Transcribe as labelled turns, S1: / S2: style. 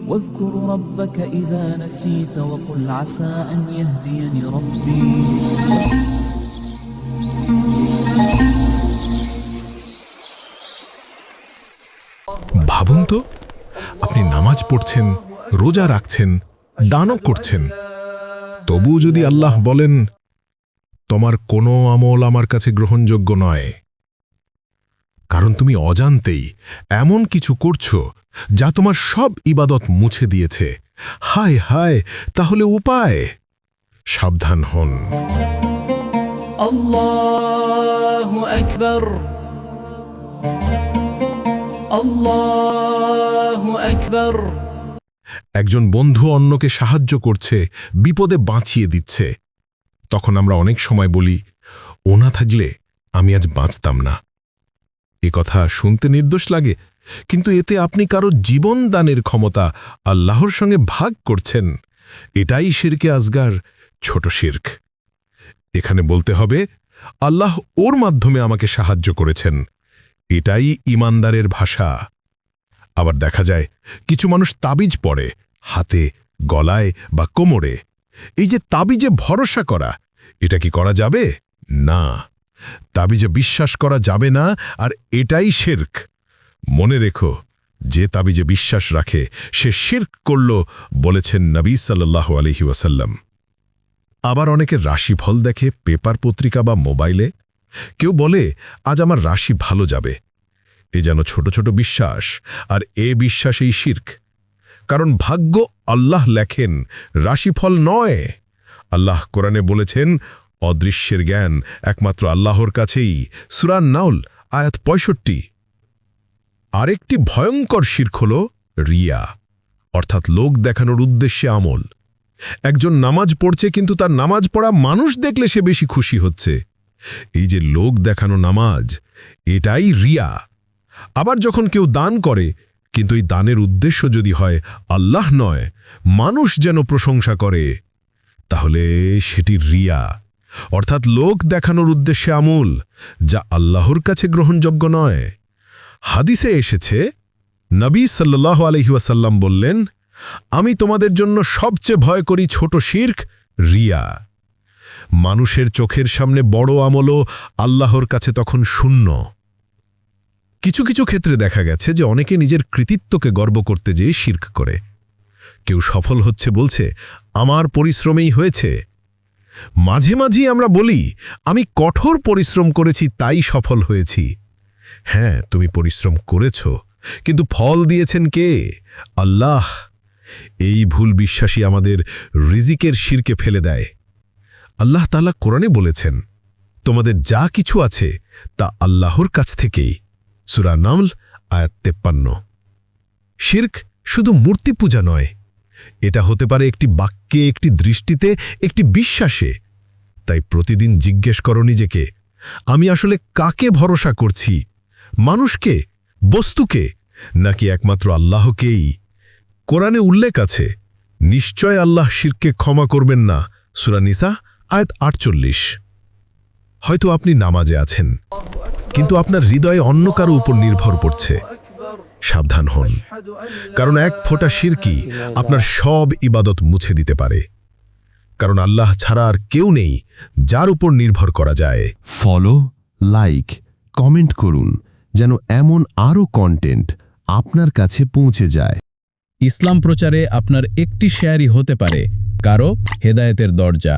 S1: واذكر ربك إذا نسيت وقل عسى أن يهديني ربي
S2: ভাবুন তো, আপনি নামাজ পড়ছেন, রোজা রাখছেন, দানও করছেন, তবু যদি আল্লাহ বলেন তোমার কোনো আমল আমার কাছে গ্রহণযোগ্য নয়, কারণ তুমি অজান্তেই এমন কিছু করছো যা তোমার সব ইবাদত মুছে দিয়েছে। হায় হায়, তাহলে উপায়? সাবধান হন।
S3: আল্লাহু আকবার, আল্লাহু আকবার।
S2: একজন বন্ধু অন্যকে সাহায্য করছে, বিপদে বাঁচিয়ে দিচ্ছে, তখন আমরা অনেক সময় বলি, ও না থাকলে আমি আজ বাঁচতাম না। এ কথা শুনতে নির্দোষ লাগে, কিন্তু এতে আপনি কারো জীবন দানের ক্ষমতা আল্লাহর সঙ্গে ভাগ করছেন। এটাই শিরকে আসগার, ছোট শিরক। এখানে বলতে হবে, আল্লাহ ওর মাধ্যমে আমাকে সাহায্য করেছেন। এটাই ঈমানদারের ভাষা। আবার দেখা যায় কিছু মানুষ তাবিজ পড়ে হাতে, গলায় বা কোমরে। এই যে তাবিজে ভরসা করা, এটা কি করা যাবে? না, তাবিজে বিশ্বাস করা যাবে না, আর এটাই শিরক। মনে রেখো, যে তাবিজে বিশ্বাস রাখে সে শিরক করল, বলেছেন নবী সাল্লাল্লাহু আলাইহি ওয়াসাল্লাম। আবার অনেকে রাশিফল দেখে পেপার পত্রিকা বা মোবাইলে। কেউ বলে আজ আমার রাশি ভালো যাবে। এ যেন ছোট ছোট বিশ্বাস, আর এ বিশ্বাসেই শিরক। কারণ ভাগ্য আল্লাহ লেখেন, রাশিফল নয়। আল্লাহ কোরআনে বলেছেন, অদৃশ্যের জ্ঞান একমাত্র আল্লাহর কাছেই। সূরা নাউল আয়াত 65। আরেকটি ভয়ঙ্কর শিরক হল রিয়া, অর্থাৎ লোক দেখানোর উদ্দেশ্যে আমল। একজন নামাজ পড়ছে, কিন্তু তার নামাজ পড়া মানুষ দেখলে সে বেশি খুশি হচ্ছে। এই যে লোক দেখানো নামাজ, এটাই রিয়া। আবার যখন কেউ দান করে, কিন্তু এই দানের উদ্দেশ্য যদি হয় আল্লাহ নয়, মানুষ যেন প্রশংসা করে, তাহলে সেটি রিয়া, অর্থাৎ লোক দেখানোর উদ্দেশ্যে আমল, যা আল্লাহর কাছে গ্রহণযোগ্য নয়। হাদিসে এসেছে, নবী সাল্লাল্লাহু আলাইহি ওয়াসাল্লাম বললেন, আমি তোমাদের জন্য সবচেয়ে ভয় করি ছোট শিরক, রিয়া। মানুষের চোখের সামনে বড় আমলও আল্লাহর কাছে তখন শূন্য। কিছু কিছু ক্ষেত্রে দেখা গেছে যে অনেকে নিজের কৃতিত্বকে গর্ব করতে যেয়ে শিরক করে। কেউ সফল হচ্ছে বলছে, আমার পরিশ্রমেই হয়েছে। মাঝে মাঝেই আমরা বলি, আমি কঠোর পরিশ্রম করেছি তাই সফল হয়েছি। হ্যাঁ, তুমি পরিশ্রম করেছ, কিন্তু ফল দিয়েছেন কে? আল্লাহ। এই ভুল বিশ্বাসী আমাদের রিজিকের শিরকে ফেলে দেয়। আল্লাহ তাআলা কোরআনে বলেছেন, তোমাদের যা কিছু আছে তা আল্লাহর কাছ থেকেই। সূরা নামল আয়াত 53। শিরক শুধু মূর্তি পূজা নয়, এটা হতে পারে একটি বাক্যে, একটি দৃষ্টিতে, একটি বিশ্বাসে। তাই প্রতিদিন জিজ্ঞেস করো নিজেকে, আমি আসলে কাকে ভরসা করছি? মানুষকে, বস্তুকে, নাকি একমাত্র আল্লাহকেই? কোরআনে উল্লেখ আছে, নিশ্চয় আল্লাহ শিরককে ক্ষমা করবেন না। সূরা নিসা আয়াত 48। হয়তো আপনি নামাজে আছেন, কিন্তু আপনার হৃদয়ে অন্য কারো উপর নির্ভর করছে। সাবধান হন, কারণ এক ফোঁটা শিরকি আপনার সব ইবাদত মুছে দিতে পারে। কারণ আল্লাহ ছাড়া আর কেউ নেই যার উপর নির্ভর করা যায়।
S4: ফলো, লাইক, কমেন্ট করুন, যেন এমন আরও কন্টেন্ট আপনার কাছে পৌঁছে যায়।
S5: ইসলাম প্রচারে আপনার একটি শেয়ারই হতে পারে কারো হেদায়েতের দরজা।